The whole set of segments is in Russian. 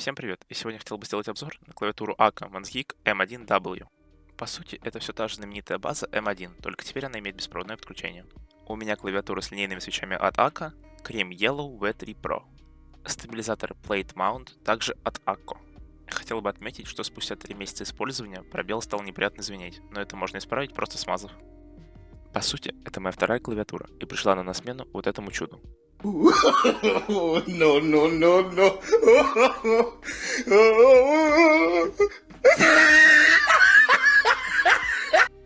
Всем привет! И сегодня хотел бы сделать обзор на клавиатуру Akka Mansgeek M1W. По сути, это все та же знаменитая база M1, только теперь она имеет беспроводное подключение. У меня клавиатура с линейными свечами от Akka, Cream Yellow V3 Pro. Стабилизатор Plate Mount также от Akko. Хотел бы отметить, что спустя 3 месяца использования пробел стал неприятно звенеть, но это можно исправить, просто смазав. По сути, это моя вторая клавиатура, и пришла она на смену вот этому чуду. No, no, no, no.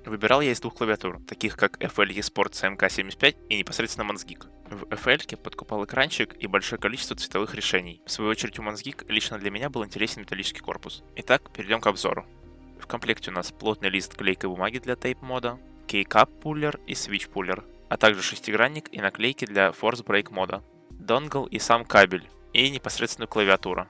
Выбирал я из двух клавиатур, таких как FL eSport CMK75 и непосредственно Mansgeek. В FL подкупал экранчик и большое количество цветовых решений. В свою очередь у Mansgeek лично для меня был интересен металлический корпус. Итак, перейдем к обзору. В комплекте у нас плотный лист клейкой бумаги для тейп-мода, Keycap пуллер и Switch пуллер, а также шестигранник и наклейки для Force Break мода, донгл и сам кабель, и непосредственную клавиатуру.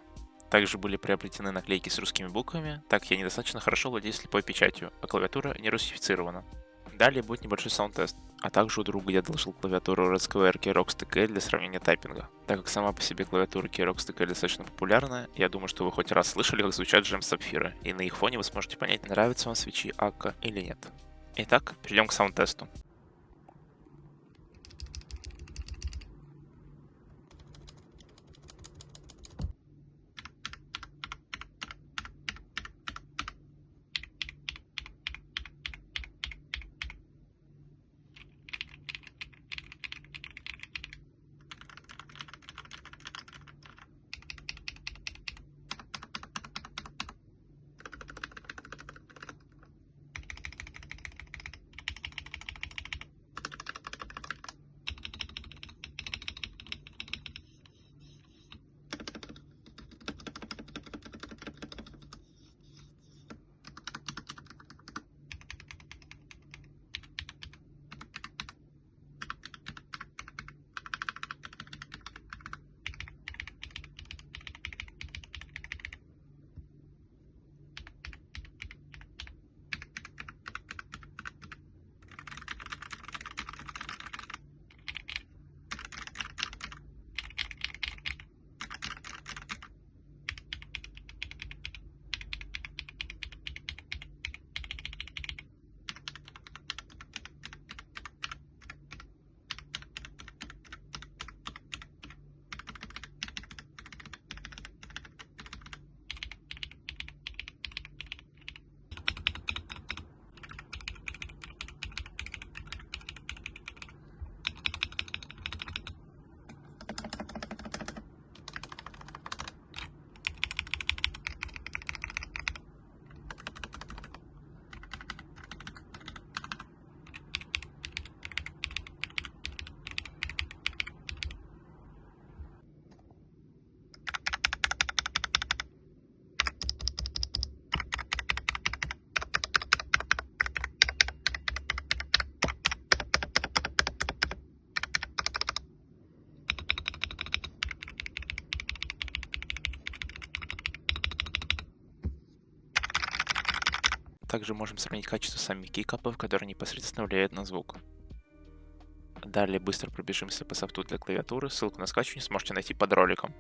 Также были приобретены наклейки с русскими буквами, так как я недостаточно хорошо владею слепой печатью, а клавиатура не русифицирована. Далее будет небольшой саунд-тест, а также у друга я одолжил клавиатуру Red Square Kerox TK для сравнения тайпинга. Так как сама по себе клавиатура Kerox TK достаточно популярная, я думаю, что вы хоть раз слышали, как звучат Gem Sapphire, и на их фоне вы сможете понять, нравятся вам свечи Akka или нет. Итак, перейдем к саунд-тесту. Также можем сравнить качество самих кейкапов, которые непосредственно влияют на звук. Далее быстро пробежимся по софту для клавиатуры, ссылку на скачивание сможете найти под роликом.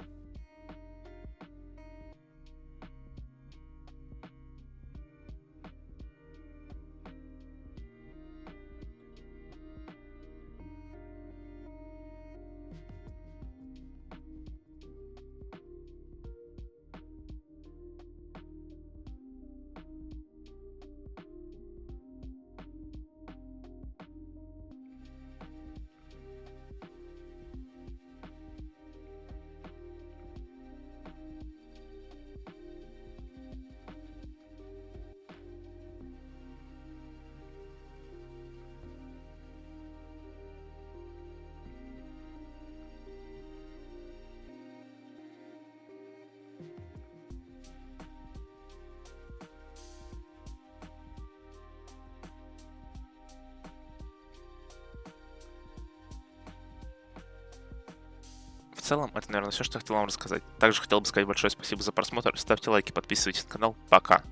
В целом, это, наверное, все, что я хотел вам рассказать. Также хотел бы сказать большое спасибо за просмотр. Ставьте лайки, подписывайтесь на канал. Пока!